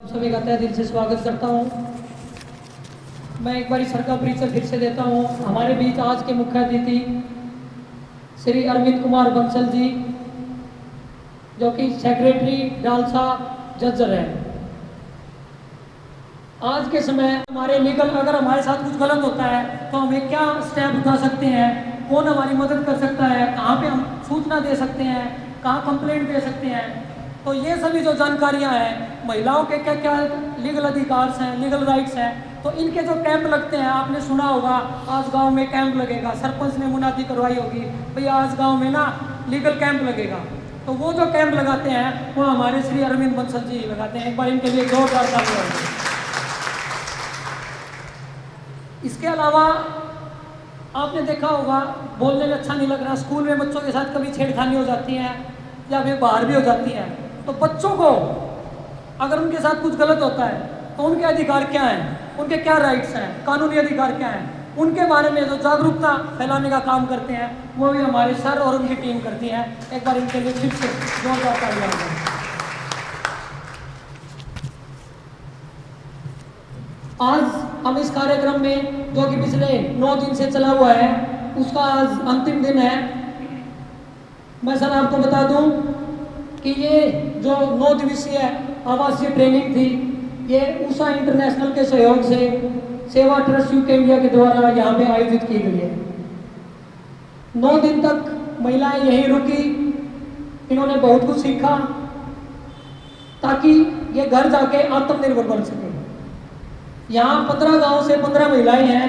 सभी का तहे दिल से स्वागत करता हूँ। मैं एक बार सर का परिचय फिर से देता हूँ। हमारे बीच आज के मुख्य अतिथि श्री अरविंद कुमार बंसल जी, जो कि सेक्रेटरी डालसा जज्जर है। आज के समय हमारे लीगल, अगर हमारे साथ कुछ गलत होता है तो हमें क्या स्टेप उठा सकते हैं, कौन हमारी मदद कर सकता है, कहाँ पे हम सूचना दे सकते हैं, कहाँ कंप्लेंट दे सकते हैं। तो ये सभी जो जानकारियाँ हैं, महिलाओं के क्या क्या लीगल अधिकार हैं, लीगल राइट्स हैं, तो इनके जो कैंप लगते हैं, आपने सुना होगा आज गांव में कैंप लगेगा, सरपंच ने मुनादी करवाई होगी भाई आज गांव में ना लीगल कैंप लगेगा। तो वो जो कैंप लगाते हैं वो हमारे श्री अरविंद बंसल जी लगाते हैं। एक बार इनके लिए जोरदार तालियां होगी। इसके अलावा आपने देखा होगा, बोलने में अच्छा नहीं लग रहा, स्कूल में बच्चों के साथ कभी छेड़खानी हो जाती है या फिर बाहर भी हो जाती है। तो बच्चों को अगर उनके साथ कुछ गलत होता है तो उनके अधिकार क्या हैं, उनके क्या राइट्स हैं, कानूनी अधिकार क्या हैं, उनके बारे में जो जागरूकता फैलाने का काम करते हैं वो भी हमारे सर और उनकी टीम करती है। एक बार इनके लिए फिर से जोरदार तालियां होगी। आज हम इस कार्यक्रम में, जो कि पिछले 9 दिन से चला हुआ है, उसका आज अंतिम दिन है। मैं सर आपको बता दूं कि ये जो 9 दिवसीय आवासीय ट्रेनिंग थी, ये उषा इंटरनेशनल के सहयोग से सेवा ट्रस्ट यूके इंडिया के द्वारा यहाँ पे आयोजित की गई है। 9 दिन तक महिलाएं यहीं रुकी, इन्होंने बहुत कुछ सीखा ताकि ये घर जाके आत्मनिर्भर बन सके। यहाँ 15 गांव से 15 महिलाएं हैं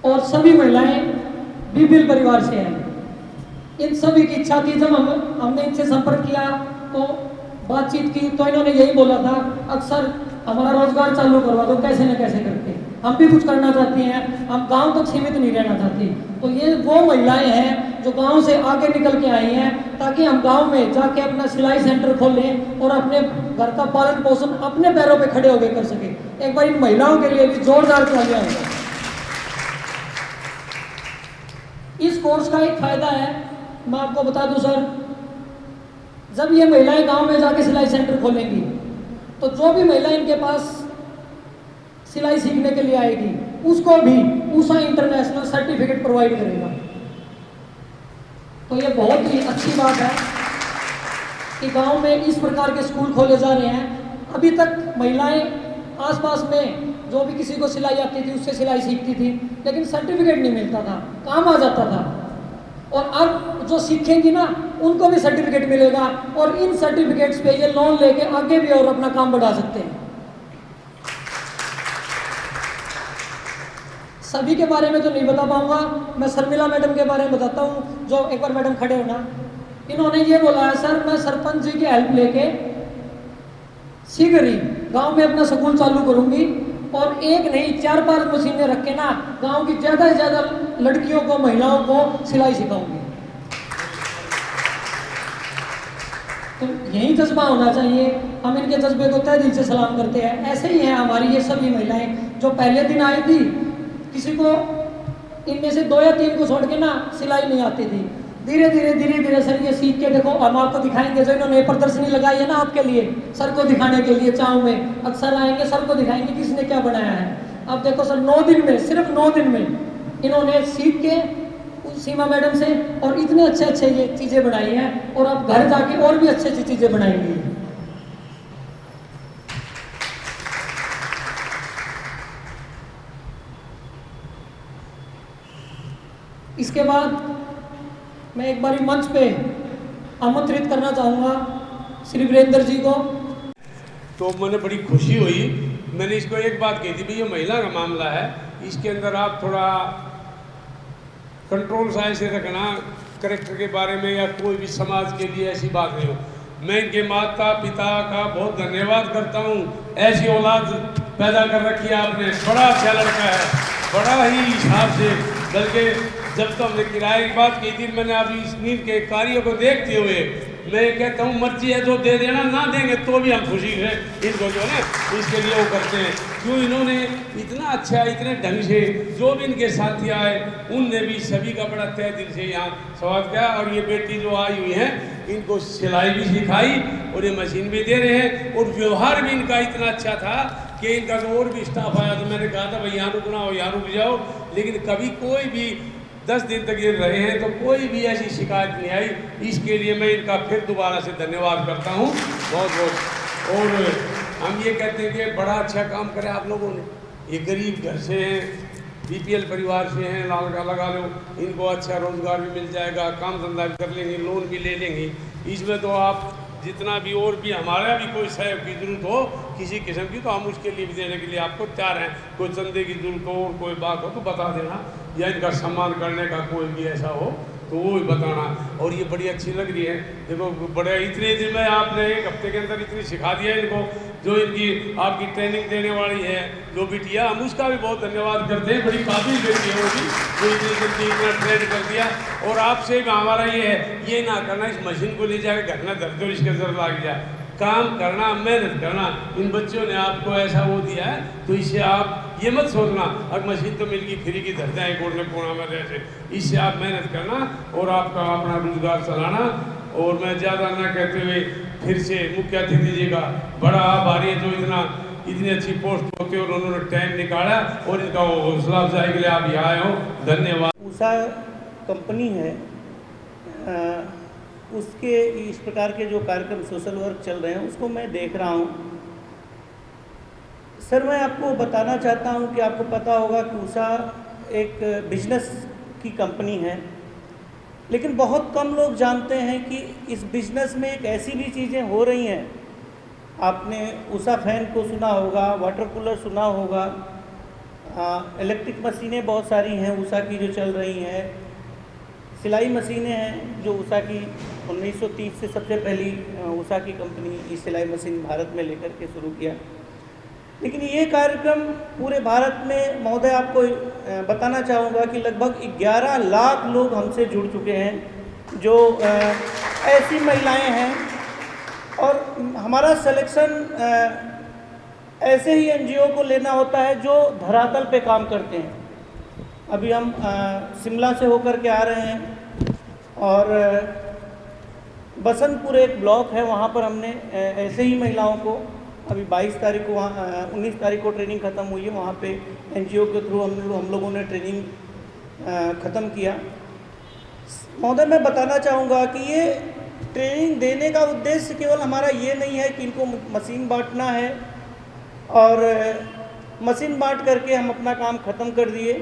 और सभी महिलाएं बीपीएल परिवार से हैं। इन सभी की इच्छा थी, जब हमने इनसे संपर्क किया तो बातचीत की तो इन्होंने यही बोला था, अक्सर हमारा रोजगार चालू करवा दो कैसे न कैसे करके, हम भी कुछ करना चाहती हैं, हम गांव तक सीमित नहीं रहना चाहती। तो ये वो महिलाएं हैं जो गांव से आगे निकल के आई हैं ताकि हम गांव में जाके अपना सिलाई सेंटर खोलें और अपने घर का पालन पोषण अपने पैरों पे खड़े होकर कर सके। एक बार इन महिलाओं के लिए भी जोरदार तालियां होंगे। इस कोर्स का एक फायदा है, मैं आपको बता दूं सर, जब ये महिलाएं गांव में जाके सिलाई सेंटर खोलेंगी तो जो भी महिला इनके पास सिलाई सीखने के लिए आएगी उसको भी उषा इंटरनेशनल सर्टिफिकेट प्रोवाइड करेगा। तो ये बहुत ही अच्छी बात है कि गांव में इस प्रकार के स्कूल खोले जा रहे हैं। अभी तक महिलाएं आसपास में जो भी किसी को सिलाई आती थी उससे सिलाई सीखती थी, लेकिन सर्टिफिकेट नहीं मिलता था, काम आ जाता था। और अब जो सीखेंगी ना उनको भी सर्टिफिकेट मिलेगा और इन सर्टिफिकेट्स पे ये लोन लेके आगे भी और अपना काम बढ़ा सकते हैं। सभी के बारे में तो नहीं बता पाऊंगा, मैं शर्मिला मैडम के बारे में बताता हूँ, जो एक बार मैडम खड़े होना। इन्होंने ये बोला है, सर मैं सरपंच जी की हेल्प लेके शीघ्र ही गांव में अपना स्कूल चालू करूंगी और एक नहीं 4-5 मशीनें रख के ना गांव की ज़्यादा से ज़्यादा लड़कियों को, महिलाओं को सिलाई सिखाऊंगी। तो यही जज्बा होना चाहिए, हम इनके जज्बे को तहे दिल से सलाम करते हैं। ऐसे ही है हमारी ये सभी महिलाएं जो पहले दिन आई थी, किसी को इनमें से 2 या 3 को छोड़ के ना सिलाई नहीं आती थी। धीरे धीरे सर ये सीख के देखो, हम आपको दिखाएंगे। जो इन्होंने प्रदर्शनी लगाई है ना आपके लिए, सर को दिखाने के लिए, चाँव में अक्सर आएंगे, सर को दिखाएंगे किसने क्या बनाया है। अब देखो सर 9 दिन में, सिर्फ 9 दिन में इन्होंने सीख के सीमा मैडम से और इतने अच्छे ये चीज़ें बनाई हैं और अब घर जाके और भी अच्छी चीज़ें बनाएंगी। इसके बाद मैं एक बार मंच पे आमंत्रित करना चाहूँगा श्री वीरेंद्र जी को। तो मैंने बड़ी खुशी हुई। मैंने इसको एक बात कही थी, भाई ये महिला का मामला है, इसके अंदर आप थोड़ा कंट्रोल साइड से रखना, करेक्टर के बारे में या कोई भी समाज के लिए ऐसी बात नहीं हो। मैं इनके माता पिता का बहुत धन्यवाद करता हूँ, ऐसी औलाद पैदा कर रखी है आपने। बड़ा अच्छा लड़का है, बड़ा ही हिसाब से। बल्कि जब तो हमने किराए की बात की थी, मैंने अभी इस नींद के कार्य को देखते हुए मैं कहता हूँ मर्जी है तो दे देना, ना देंगे तो भी हम खुशी हैं इनको जो है इसके लिए वो करते हैं। क्यों इन्होंने इतना अच्छा इतने ढंग से जो भी इनके साथी आए उनने भी सभी का बड़ा तहे दिल से यहाँ स्वागत किया। और ये बेटी जो आई हुई है इनको सिलाई भी सिखाई और ये मशीन भी दे रहे हैं और व्यवहार भी इनका इतना अच्छा था कि इनका तो और भी स्टाफ आया तो मैंने कहा था भाई यहाँ रुकना हो यहाँ रुक जाओ, लेकिन कभी कोई भी 10 दिन तक ये रहे हैं तो कोई भी ऐसी शिकायत नहीं आई। इसके लिए मैं इनका फिर दोबारा से धन्यवाद करता हूँ बहुत बहुत। और हम ये कहते हैं कि बड़ा अच्छा काम करे आप लोगों ने, ये गरीब घर से हैं, बीपीएल परिवार से हैं, लाल का लगा लो, इनको अच्छा रोजगार भी मिल जाएगा, काम धंधा भी कर लेंगे, लोन भी ले लेंगे। इसमें तो आप जितना भी और भी हमारा भी कोई सहयोग की जरूरत हो किसी किस्म की तो हम उसके लिए भी देने के लिए आपको तैयार हैं। कोई चंदे की जरूरत हो और कोई बात हो तो बता देना, या इनका सम्मान करने का कोई भी ऐसा हो तो वो भी बताना। और ये बड़ी अच्छी लग रही है, देखो बड़े इतने दिन में आपने 1 हफ्ते के अंदर इतनी सिखा दिया इनको, जो इनकी आपकी ट्रेनिंग देने वाली है जो बिटिया, हम उसका भी बहुत धन्यवाद करते हैं। बड़ी काबिल बेटी है वो भी जो इतनी जल्दी इतना ट्रेन कर दिया। और आपसे भी हमारा ये है, ये ना करना इस मशीन को ले जाकर घर में धर दो इसके जरूरत लग जाए, काम करना मेहनत करना। इन बच्चों ने आपको ऐसा वो दिया है तो इससे आप ये मत सोचना अब मशीन तो मिल गई फ्री की धरते हैं कोने कोना में जैसे, इससे आप मेहनत करना और आपका अपना रोजगार चलाना। और मैं ज़्यादा ना कहते हुए फिर से मुख्य अतिथि जी का बड़ा आभारी है जो इतनी अच्छी पोस्ट होते और उन्होंने टाइम निकाला और इनका हौसला अफजाई के लिए आप यहाँ आए हो, धन्यवाद। उषा कंपनी है, उसके इस प्रकार के जो कार्यक्रम सोशल वर्क चल रहे हैं उसको मैं देख रहा हूँ। सर मैं आपको बताना चाहता हूँ कि आपको पता होगा कि उषा एक बिजनेस की कंपनी है, लेकिन बहुत कम लोग जानते हैं कि इस बिजनेस में एक ऐसी भी चीज़ें हो रही हैं। आपने उषा फैन को सुना होगा, वाटर कूलर सुना होगा, इलेक्ट्रिक मशीनें बहुत सारी हैं उषा की जो चल रही हैं, सिलाई मशीनें हैं जो उषा की 1930 से सबसे पहली उषा की कंपनी इस सिलाई मशीन भारत में लेकर के शुरू किया। लेकिन ये कार्यक्रम पूरे भारत में महोदय आपको बताना चाहूँगा कि लगभग 11 लाख लोग हमसे जुड़ चुके हैं जो ऐसी महिलाएं हैं। और हमारा सिलेक्शन ऐसे ही एनजीओ को लेना होता है जो धरातल पे काम करते हैं। अभी हम शिमला से होकर के आ रहे हैं और बसंतपुर एक ब्लॉक है, वहाँ पर हमने ऐसे ही महिलाओं को अभी 22 तारीख को वहाँ 19 तारीख को ट्रेनिंग ख़त्म हुई है, वहाँ पे एनजीओ के थ्रू हम लोगों ने ट्रेनिंग ख़त्म किया। महोदय मैं बताना चाहूँगा कि ये ट्रेनिंग देने का उद्देश्य केवल हमारा ये नहीं है कि इनको मशीन बांटना है और मशीन बांट करके हम अपना काम ख़त्म कर दिए,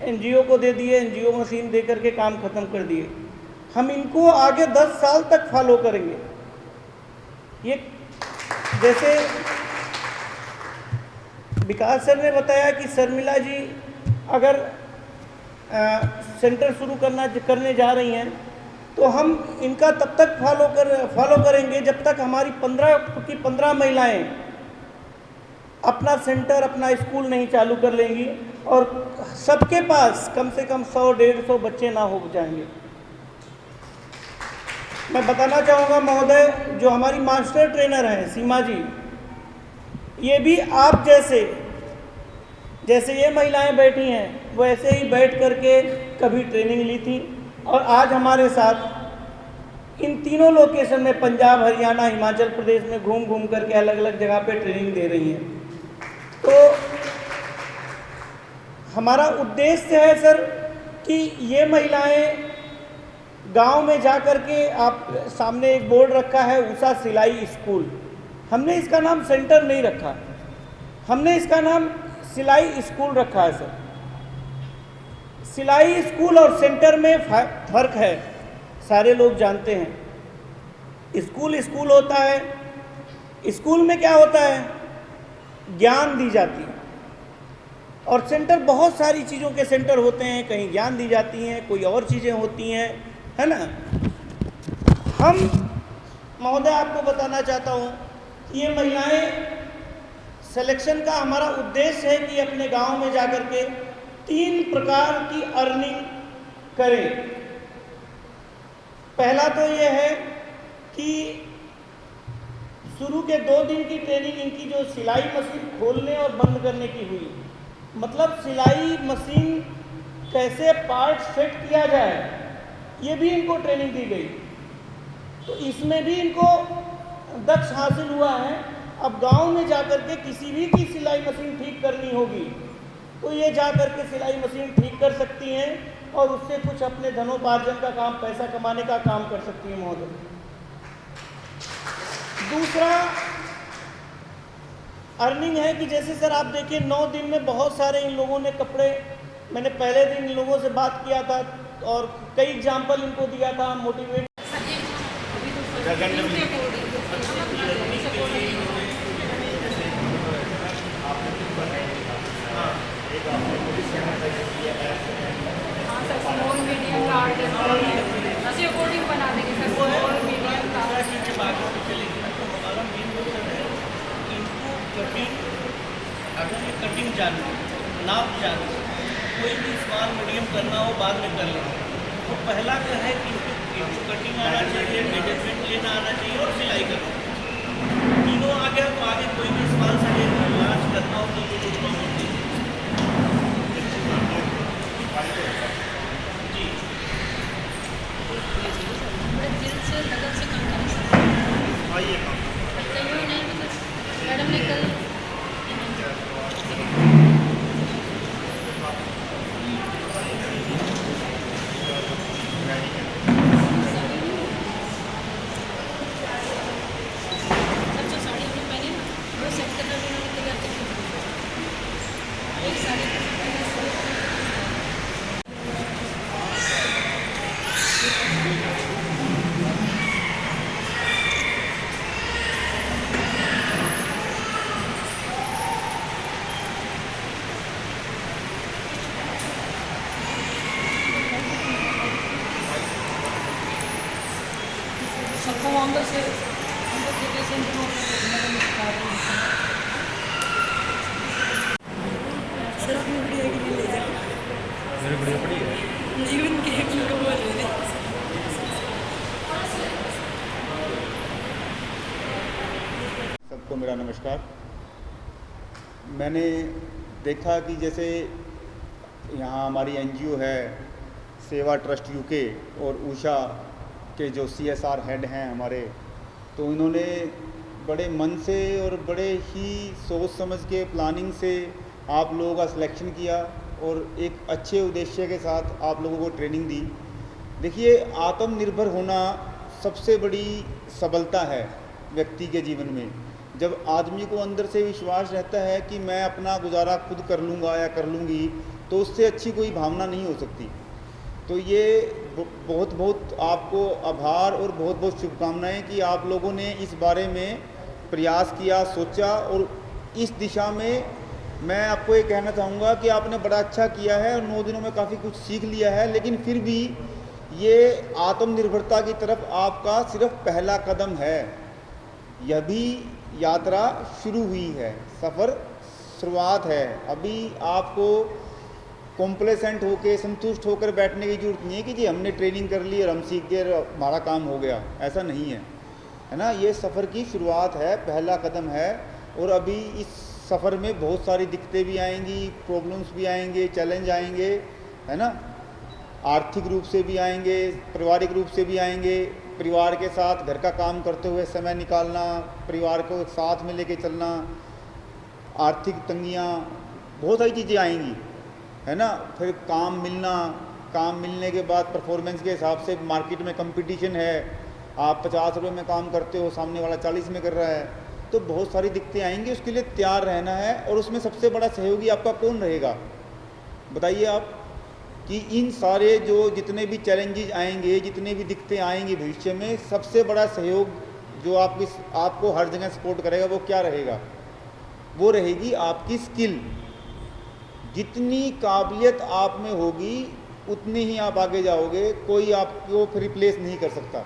एनजीओ को दे दिए, एनजीओ मशीन दे करके काम ख़त्म कर दिए। हम इनको आगे 10 साल तक फॉलो करेंगे। ये जैसे विकास सर ने बताया कि शर्मिला जी अगर सेंटर शुरू करने जा रही हैं तो हम इनका तब तक फॉलो करेंगे जब तक हमारी 15 महिलाएं अपना सेंटर अपना स्कूल नहीं चालू कर लेंगी और सबके पास कम से कम 100-150 बच्चे ना हो जाएंगे। मैं बताना चाहूँगा महोदय जो हमारी मास्टर ट्रेनर हैं सीमा जी, ये भी आप जैसे ये महिलाएं बैठी हैं वैसे ही बैठ करके कभी ट्रेनिंग ली थी और आज हमारे साथ इन तीनों लोकेशन में पंजाब, हरियाणा, हिमाचल प्रदेश में घूम करके अलग अलग जगह पे ट्रेनिंग दे रही हैं। तो हमारा उद्देश्य है सर कि ये महिलाएं गांव में जा कर के, आप सामने एक बोर्ड रखा है उषा सिलाई स्कूल, हमने इसका नाम सेंटर नहीं रखा, हमने इसका नाम सिलाई स्कूल रखा है सर। सिलाई स्कूल और सेंटर में फ़र्क है, सारे लोग जानते हैं। स्कूल होता है, स्कूल में क्या होता है, ज्ञान दी जाती है, और सेंटर बहुत सारी चीज़ों के सेंटर होते हैं, कहीं ज्ञान दी जाती हैं, कोई और चीज़ें होती हैं, है ना। हम महोदय आपको बताना चाहता हूँ कि ये महिलाएं सिलेक्शन का हमारा उद्देश्य है कि अपने गांव में जाकर के 3 प्रकार की अर्निंग करें। पहला तो ये है कि शुरू के 2 दिन की ट्रेनिंग इनकी जो सिलाई मशीन खोलने और बंद करने की हुई, मतलब सिलाई मशीन कैसे पार्ट सेट किया जाए ये भी इनको ट्रेनिंग दी गई। तो इसमें भी इनको दक्ष हासिल हुआ है। अब गांव में जाकर के किसी भी की सिलाई मशीन ठीक करनी होगी तो ये जा कर के सिलाई मशीन ठीक कर सकती हैं और उससे कुछ अपने धनोपार्जन का काम, पैसा कमाने का काम कर सकती हैं महोदय। दूसरा अर्निंग है कि जैसे सर आप देखिए 9 दिन में बहुत सारे इन लोगों ने कपड़े, मैंने पहले दिन इन लोगों से बात किया था और कई एग्जाम्पल इनको दिया था, मोटिवेट स्मॉल मीडियम कार्ड ऐसे अकॉर्डिंग बना देंगे सर। स्मॉल मीडियम कार्ड के बाद तो हमारा मेन मोटिव है इनको कटिंग, अगर ये कटिंग जानना, नाप जानना, कोई भी स्मॉल मीडियम करना हो बाद में कर लें। तो पहला क्या है कि इनको कटिंग आना चाहिए, मेजरमेंट लेना आना चाहिए और सिलाई करना। तीनों आ गया तो आगे कोई भी स्मॉल से लॉन्च करना हो तो ये प्रॉब्लम नहीं है। जी दिल से लगन से काम करें आइए मैडम ने कल सर जो साड़ी हमने पहनी ना वो सेट करना भी उन्होंने तैयार करके एक साड़ी सबको अंदर से कैसे इनको सर अपनी वीडियो के लिए ले जाओ मेरी वीडियो पड़ी है नहीं उनके उनको बोल रहे थे। सबको मेरा नमस्कार। मैंने देखा कि जैसे यहाँ हमारी एनजीओ है सेवा ट्रस्ट यूके और उषा के जो CSR हेड हैं हमारे, तो इन्होंने बड़े मन से और बड़े ही सोच समझ के प्लानिंग से आप लोगों का सिलेक्शन किया और एक अच्छे उद्देश्य के साथ आप लोगों को ट्रेनिंग दी। देखिए, आत्मनिर्भर होना सबसे बड़ी सबलता है व्यक्ति के जीवन में। जब आदमी को अंदर से विश्वास रहता है कि मैं अपना गुजारा खुद कर लूँगा या कर लूँगी, तो उससे अच्छी कोई भावना नहीं हो सकती। तो ये बहुत बहुत आपको आभार और बहुत बहुत शुभकामनाएं कि आप लोगों ने इस बारे में प्रयास किया, सोचा, और इस दिशा में मैं आपको ये कहना चाहूँगा कि आपने बड़ा अच्छा किया है और 9 दिनों में काफ़ी कुछ सीख लिया है। लेकिन फिर भी ये आत्मनिर्भरता की तरफ आपका सिर्फ पहला कदम है। यह भी यात्रा शुरू हुई है, सफ़र शुरुआत है। अभी आपको कॉम्प्लेसेंट होकर, संतुष्ट होकर बैठने की ज़रूरत नहीं है कि जी हमने ट्रेनिंग कर ली और हम सीख गए और हमारा काम हो गया। ऐसा नहीं है, है ना। ये सफ़र की शुरुआत है, पहला कदम है। और अभी इस सफ़र में बहुत सारी दिक्कतें भी आएंगी, प्रॉब्लम्स भी आएंगे, चैलेंज आएंगे, है ना। आर्थिक रूप से भी आएंगे, पारिवारिक रूप से भी आएंगे। परिवार के साथ घर का काम करते हुए समय निकालना, परिवार को साथ में लेके चलना, आर्थिक तंगियाँ, बहुत सारी चीज़ें आएंगी, है ना। फिर काम मिलना, काम मिलने के बाद परफॉर्मेंस के हिसाब से मार्केट में कंपटीशन है। आप 50 रुपये में काम करते हो, सामने वाला 40 में कर रहा है, तो बहुत सारी दिक्कतें आएंगी। उसके लिए तैयार रहना है। और उसमें सबसे बड़ा सहयोगी आपका कौन रहेगा, बताइए आप। कि इन सारे जो जितने भी चैलेंजेस आएंगे, जितने भी दिक्कतें आएंगी भविष्य में, सबसे बड़ा सहयोग जो आपको हर जगह सपोर्ट करेगा वो क्या रहेगा? वो रहेगी आपकी स्किल। जितनी काबिलियत आप में होगी उतनी ही आप आगे जाओगे। कोई आपको रिप्लेस नहीं कर सकता।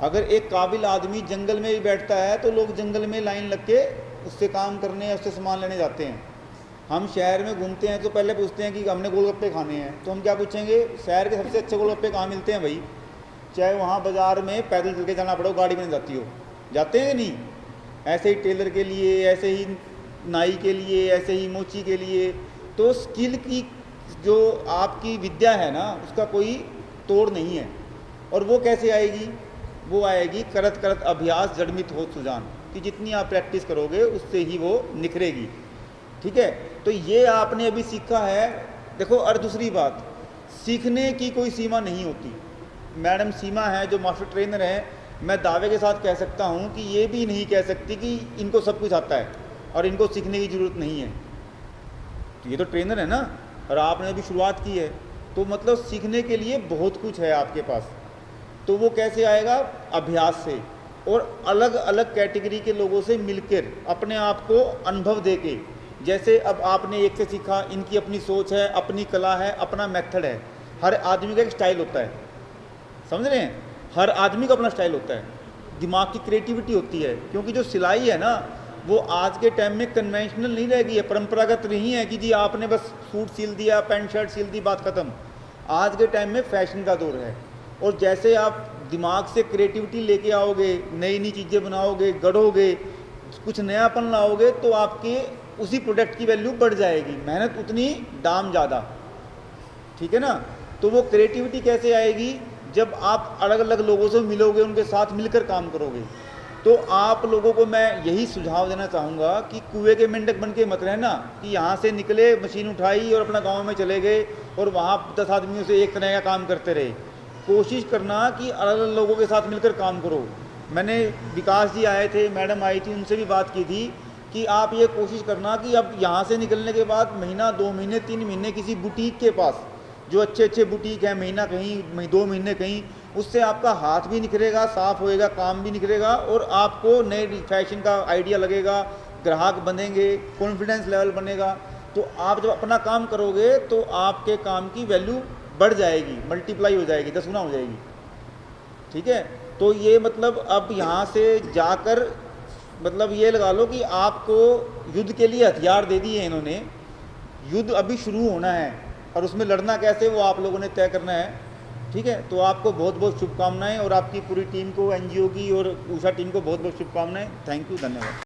अगर एक काबिल आदमी जंगल में भी बैठता है तो लोग जंगल में लाइन लग के उससे काम करने या उससे सामान लेने जाते हैं। हम शहर में घूमते हैं तो पहले पूछते हैं कि हमने गोलगप्पे खाने हैं, तो हम क्या पूछेंगे, शहर के सबसे अच्छे गोलगप्पे कहाँ मिलते हैं भाई? चाहे वहाँ बाज़ार में पैदल चल के जाना पड़े, गाड़ी में नहीं जाती हो, जाते हैं नहीं? ऐसे ही टेलर के लिए, ऐसे ही नाई के लिए, ऐसे ही मोची के लिए। तो स्किल की जो आपकी विद्या है ना, उसका कोई तोड़ नहीं है। और वो कैसे आएगी? वो आएगी करत करत अभ्यास जड़मित हो सुजान, कि जितनी आप प्रैक्टिस करोगे उससे ही वो निखरेगी। ठीक है, तो ये आपने अभी सीखा है। देखो, और दूसरी बात, सीखने की कोई सीमा नहीं होती। मैडम सीमा है जो मास्टर ट्रेनर है, मैं दावे के साथ कह सकता हूँ कि ये भी नहीं कह सकती कि इनको सब कुछ आता है और इनको सीखने की ज़रूरत नहीं है। तो ये तो ट्रेनर है ना, और आपने अभी शुरुआत की है, तो मतलब सीखने के लिए बहुत कुछ है आपके पास। तो वो कैसे आएगा? अभ्यास से, और अलग अलग कैटेगरी के लोगों से मिलकर अपने आप को अनुभव देके। जैसे अब आपने एक से सीखा, इनकी अपनी सोच है, अपनी कला है, अपना मेथड है। हर आदमी का एक स्टाइल होता है, समझ रहे हैं? हर आदमी का अपना स्टाइल होता है, दिमाग की क्रिएटिविटी होती है। क्योंकि जो सिलाई है ना, वो आज के टाइम में कन्वेंशनल नहीं रह गई है, परंपरागत नहीं है कि जी आपने बस सूट सिल दिया, पैंट शर्ट सिल दी, बात ख़त्म। आज के टाइम में फैशन का दौर है, और जैसे आप दिमाग से क्रिएटिविटी लेके आओगे, नई नई चीज़ें बनाओगे, गढ़ोगे, कुछ नयापन लाओगे, तो आपके उसी प्रोडक्ट की वैल्यू बढ़ जाएगी। मेहनत उतनी, दाम ज़्यादा। ठीक है ना? तो वो क्रिएटिविटी कैसे आएगी? जब आप अलग अलग लोगों से मिलोगे, उनके साथ मिलकर काम करोगे। तो आप लोगों को मैं यही सुझाव देना चाहूँगा कि कुएं के मेंढक बन के मत रहना, कि यहाँ से निकले, मशीन उठाई और अपना गांव में चले गए और वहाँ 10 आदमियों से एक तरह का काम करते रहे। कोशिश करना कि अलग अलग लोगों के साथ मिलकर काम करो। मैंने विकास जी आए थे, मैडम आई थी, उनसे भी बात की थी कि आप ये कोशिश करना कि अब यहाँ से निकलने के बाद महीना, 2 महीने, 3 महीने किसी बुटीक के पास, जो अच्छे अच्छे बुटीक हैं, महीना कहीं, 2 महीने कहीं, उससे आपका हाथ भी निखरेगा, साफ होएगा, काम भी निखरेगा, और आपको नए फैशन का आइडिया लगेगा, ग्राहक बनेंगे, कॉन्फिडेंस लेवल बनेगा। तो आप जब अपना काम करोगे तो आपके काम की वैल्यू बढ़ जाएगी, मल्टीप्लाई हो जाएगी, 10 गुना हो जाएगी। ठीक है? तो ये मतलब अब यहाँ से जाकर मतलब ये लगा लो कि आपको युद्ध के लिए हथियार दे दिए इन्होंने, युद्ध अभी शुरू होना है, और उसमें लड़ना कैसे वो आप लोगों ने तय करना है। ठीक है? तो आपको बहुत बहुत शुभकामनाएं, और आपकी पूरी टीम को, एनजीओ की और उषा टीम को बहुत बहुत शुभकामनाएं। थैंक यू, धन्यवाद।